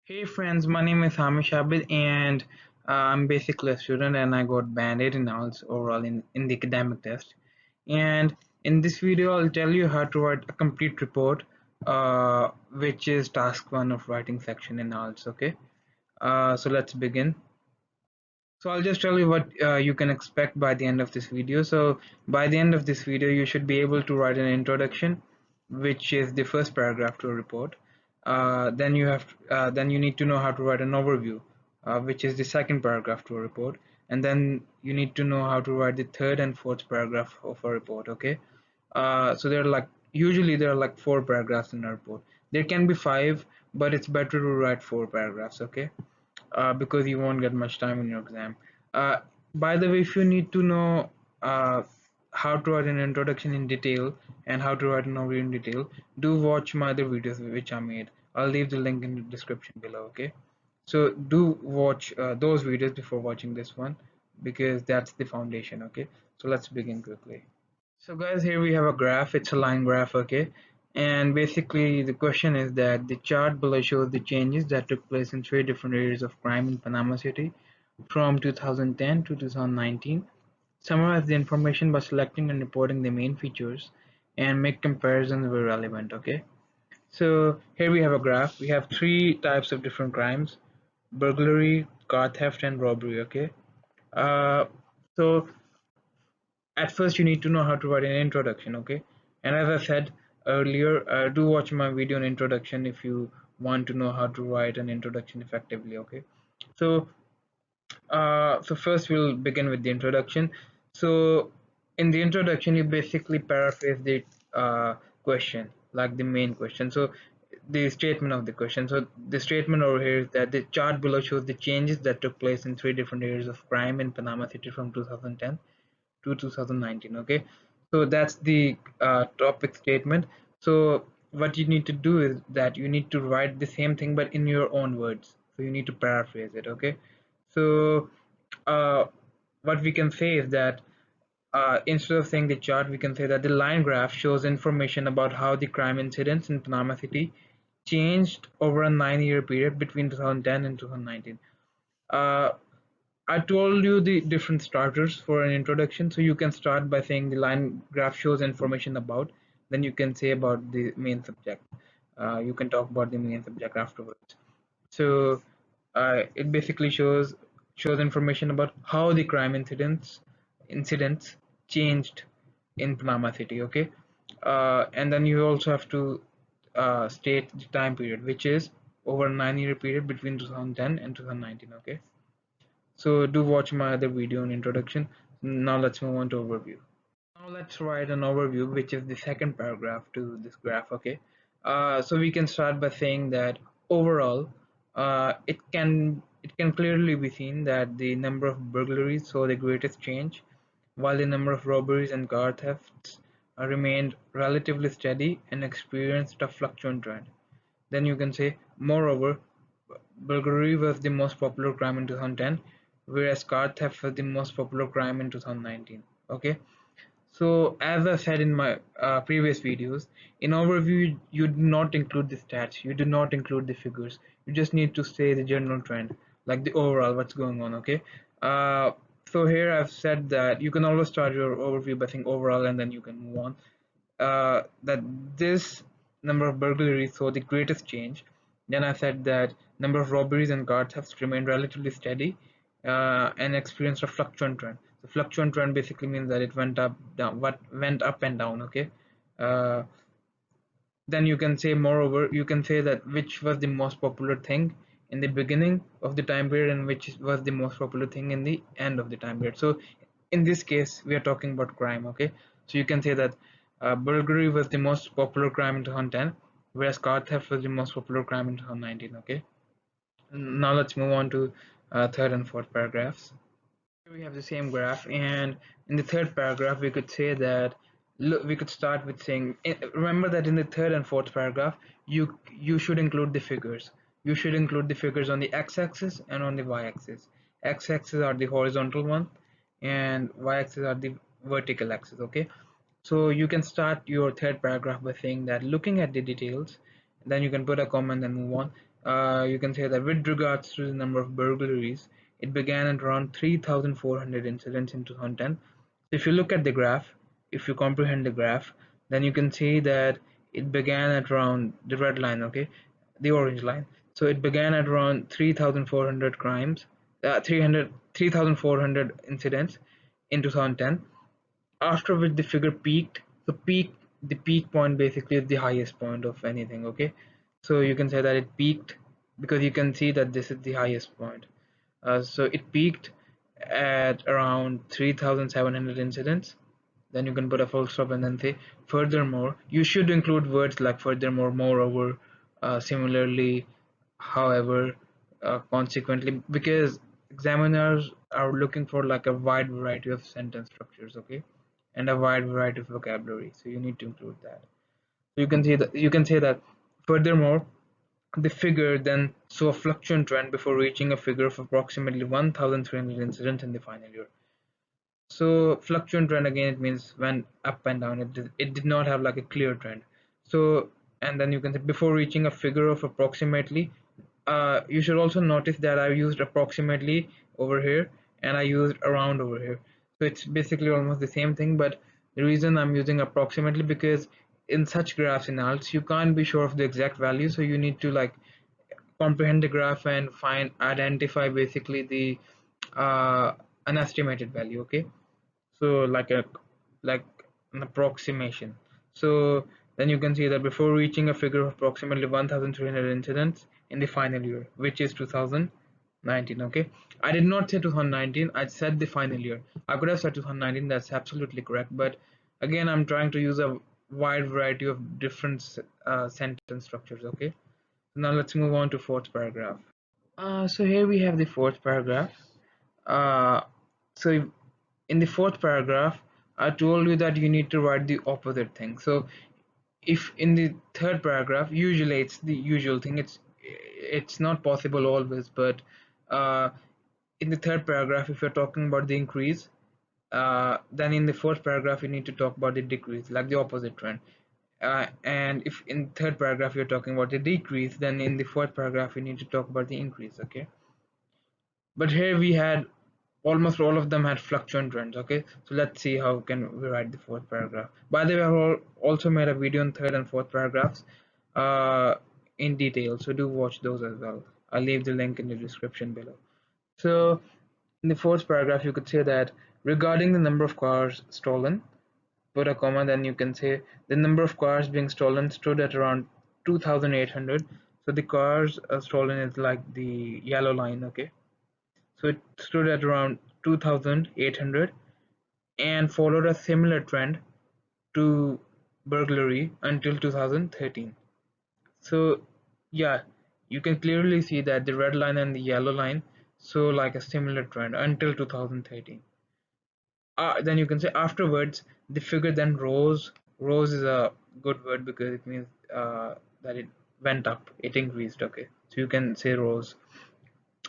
Hey friends, my name is Aamish Abid and I'm basically a student and I got band 8 in IELTS overall in the academic test. And in this video, I'll tell you how to write a complete report, which is task 1 of writing section in IELTS, okay? So let's begin. So I'll just tell you what you can expect by the end of this video. So by the end of this video, you should be able to write an introduction, which is the first paragraph to a report. Then you need to know how to write an overview, which is the second paragraph to a report. And then you need to know how to write the third and fourth paragraph of a report. Okay. So there are like four paragraphs in a report. There can be five, but it's better to write four paragraphs. Okay, because you won't get much time in your exam. Uh, by the way, if you need to know how to write an introduction in detail and how to write an overview in detail, do watch my other videos which I made. I'll leave the link in the description below. Okay, so do watch those videos before watching this one because that's the foundation. Okay, so let's begin quickly. So guys, here we have a graph. It's a line graph, okay? And basically the question is that the chart below shows the changes that took place in three different areas of crime in Panama City from 2010 to 2019. Summarize the information by selecting and reporting the main features and make comparisons where relevant, okay? So here we have a graph. We have three types of different crimes: burglary, car theft, and robbery, okay? Uh, so at first you need to know how to write an introduction, okay? And as I said earlier, do watch my video on introduction if you want to know how to write an introduction effectively, okay? So so first we'll begin with the introduction. So in the introduction you basically paraphrase the question, like the main question. So the statement of the question, so the statement over here is that the chart below shows the changes that took place in three different areas of crime in Panama City from 2010 to 2019, okay? So that's the topic statement. So what you need to do is that you need to write the same thing but in your own words, so you need to paraphrase it, okay? So uh, what we can say is that instead of saying the chart, we can say that the line graph shows information about how the crime incidents in Panama City changed over a 9-year period between 2010 and 2019. uh, I told you the different starters for an introduction, so you can start by saying the line graph shows information about, then you can say about the main subject. You can talk about the main subject afterwards. So it basically shows information about how the crime incidents changed in Panama City. Okay, and then you also have to state the time period, which is over a 9-year period between 2010 and 2019. Okay. So do watch my other video on introduction. Now let's move on to overview. Now let's write an overview, which is the second paragraph to this graph, okay? So we can start by saying that overall, it can clearly be seen that the number of burglaries saw the greatest change, while the number of robberies and car thefts remained relatively steady and experienced a fluctuant trend. Then you can say, moreover, burglary was the most popular crime in 2010, whereas car theft was the most popular crime in 2019. Okay, so as I said in my previous videos, in overview, you do not include the stats, you do not include the figures. You just need to say the general trend, like the overall, what's going on, okay? Uh, so here I've said that you can always start your overview by saying overall and then you can move on. That this number of burglaries saw the greatest change. Then I said that number of robberies and car thefts remained relatively steady and experienced a fluctuant trend. The fluctuant trend basically means that it went up, down, what went up and down. Okay. Uh, then you can say, moreover, you can say that which was the most popular thing in the beginning of the time period and which was the most popular thing in the end of the time period. So in this case we are talking about crime, okay? So you can say that burglary was the most popular crime in 2010, whereas car theft was the most popular crime in 2019, okay? Now let's move on to third and fourth paragraphs. Here we have the same graph, and in the third paragraph we could say that, look, we could start with saying, remember that in the third and fourth paragraph you should include the figures. You should include the figures on the x-axis and on the y-axis. X-axis are the horizontal one and y-axis are the vertical axis, okay? So you can start your third paragraph by saying that, looking at the details, then you can put a comment and move on. you can say that with regards to the number of burglaries, it began at around 3,400 incidents in 2010. If you look at the graph, if you comprehend the graph, then you can see that it began at around the red line, okay, the orange line. So it began at around 3,400 crimes, 3,400 incidents in 2010, after which the figure peaked. The peak point basically is the highest point of anything, okay? So you can say that it peaked because you can see that this is the highest point. So it peaked at around 3,700 incidents. Then you can put a full stop and then say furthermore. You should include words like furthermore, moreover, similarly, however, consequently, because examiners are looking for like a wide variety of sentence structures, okay, and a wide variety of vocabulary. So you need to include that. So you can say that furthermore, the figure then saw a fluctuant trend before reaching a figure of approximately 1,300 incidents in the final year. So fluctuant trend, again, it means went up and down. It did not have like a clear trend. So, and then you can say before reaching a figure of approximately, you should also notice that I used approximately over here and I used around over here. So it's basically almost the same thing, but the reason I'm using approximately because in such graphs in IELTS you can't be sure of the exact value, so you need to like comprehend the graph and identify basically the uh, an estimated value, okay? So like an approximation. So then you can see that before reaching a figure of approximately 1,300 incidents in the final year, which is 2019, okay? I did not say 2019, I said the final year. I could have said 2019, that's absolutely correct, but again I'm trying to use a wide variety of different sentence structures, okay? Now let's move on to fourth paragraph. So here we have the fourth paragraph. Uh, so in the fourth paragraph, I told you that you need to write the opposite thing. So if in the third paragraph, usually it's the usual thing. It's not possible always, but uh, in the third paragraph, if you're talking about the increase, then in the fourth paragraph you need to talk about the decrease, like the opposite trend. And if in third paragraph you're talking about the decrease, then in the fourth paragraph you need to talk about the increase, okay? But here we had almost all of them had fluctuant trends, okay? So let's see how can we write the fourth paragraph. By the way, I've also made a video on third and fourth paragraphs uh, in detail, so do watch those as well. I'll leave the link in the description below. So in the fourth paragraph you could say that regarding the number of cars stolen, put a comma, then you can say the number of cars being stolen stood at around 2,800. So the cars stolen is like the yellow line, okay? So it stood at around 2,800 and followed a similar trend to burglary until 2013. So yeah, you can clearly see that the red line and the yellow line show like a similar trend until 2013. Then you can say afterwards the figure then rose. Rose is a good word because it means that it went up, it increased, okay? So you can say rose.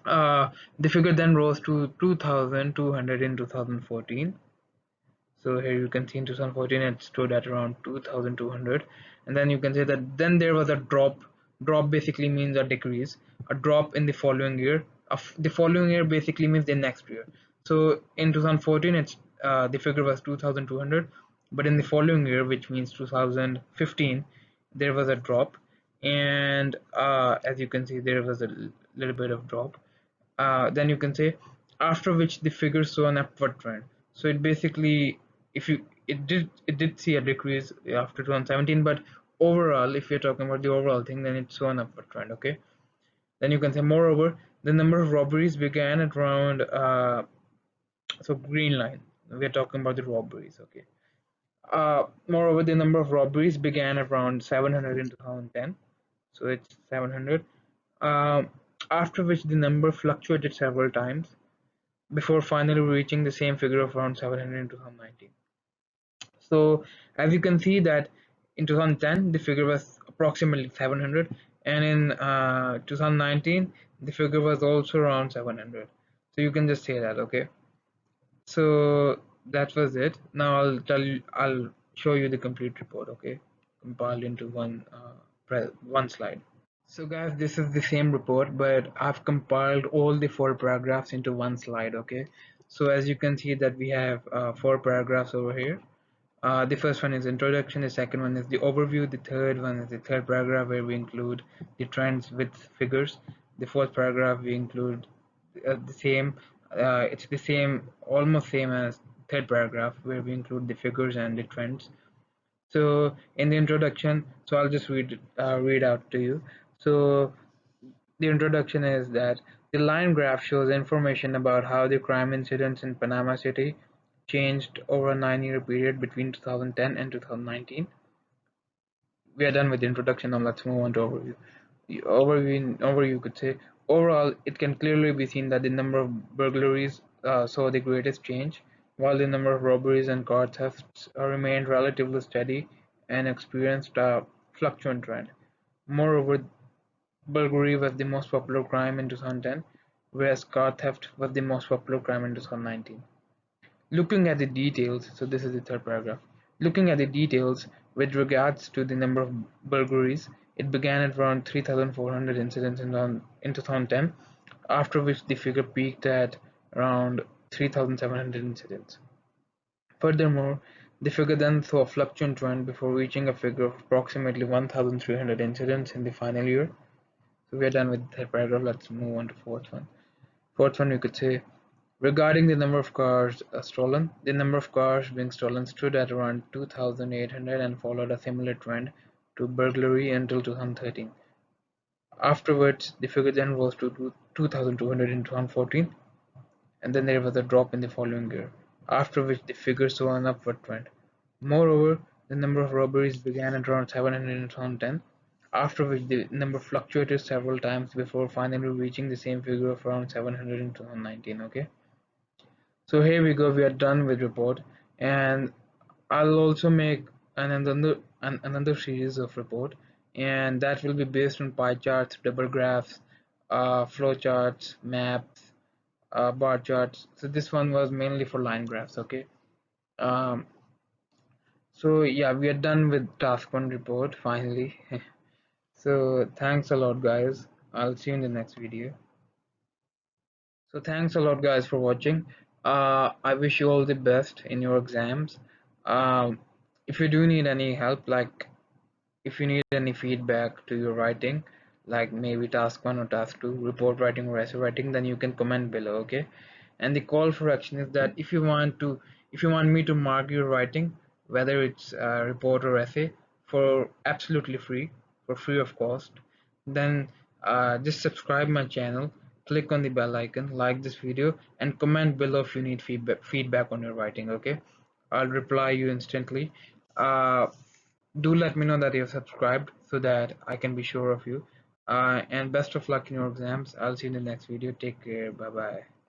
The figure then rose to 2,200 in 2014. So here you can see in 2014 it stood at around 2,200, and then you can say that then there was a drop. Drop basically means a decrease. A drop in the following year. The following year basically means the next year. So in 2014 the figure was 2,200, but in the following year, which means 2015, there was a drop, and as you can see there was a little bit of drop. Then you can say after which the figure saw an upward trend. So it basically, if you it did see a decrease after 2017, but overall if you're talking about the overall thing, then it saw an upward trend, okay? Then you can say moreover the number of robberies began at around so green line, we're talking about the robberies, okay? Moreover the number of robberies began at around 700 in 2010, so it's 700. um, After which the number fluctuated several times before finally reaching the same figure of around 700 in 2019. So as you can see that in 2010 the figure was approximately 700, and in 2019 the figure was also around 700. So you can just say that, okay? So that was it. Now I'll show you the complete report, okay? Compiled into one slide. So guys, this is the same report, but I've compiled all the four paragraphs into one slide, okay? So as you can see that we have four paragraphs over here. The first one is introduction, the second one is the overview, the third one is the third paragraph where we include the trends with figures. The fourth paragraph we include the same, it's the same, almost same as third paragraph where we include the figures and the trends. So in the introduction, so I'll just read out to you. So the introduction is that the line graph shows information about how the crime incidents in Panama City changed over a 9-year period between 2010 and 2019. We are done with the introduction. Now let's move on to overview. The overview could say overall, it can clearly be seen that the number of burglaries saw the greatest change, while the number of robberies and car thefts remained relatively steady and experienced a fluctuant trend. Moreover, burglary was the most popular crime in 2010, whereas car theft was the most popular crime in 2019. Looking at the details, so this is the third paragraph. Looking at the details with regards to the number of burglaries, it began at around 3,400 incidents in 2010, after which the figure peaked at around 3,700 incidents. Furthermore, the figure then saw a fluctuant trend before reaching a figure of approximately 1,300 incidents in the final year. So we are done with the third paragraph. Let's move on to fourth one. Fourth one, we could say regarding the number of cars stolen, the number of cars being stolen stood at around 2,800 and followed a similar trend to burglary until 2013. Afterwards, the figure then rose to 2,200 in 2014, and then there was a drop in the following year, after which the figure saw an upward trend. Moreover, the number of robberies began at around 700 in 2010, after which the number fluctuated several times before finally reaching the same figure of around 700 in 2019. Okay, so here we go, we are done with report, and I'll also make another series of report, and that will be based on pie charts, double graphs, flow charts, maps, bar charts. So this one was mainly for line graphs. Okay, um, so yeah, we are done with task one report finally. So thanks a lot guys, I'll see you in the next video. So thanks a lot guys for watching. I wish you all the best in your exams. um, if you do need any help, like if you need any feedback to your writing, like maybe task 1 or task 2, report writing or essay writing, then you can comment below. Okay, and the call for action is that if you want me to mark your writing, whether it's a report or essay, for absolutely free, for free of cost, then just subscribe my channel, click on the bell icon, like this video, and comment below if you need feedback on your writing. Okay, I'll reply you instantly. uh, do let me know that you've subscribed so that I can be sure of you. And best of luck in your exams. I'll see you in the next video. Take care. Bye bye.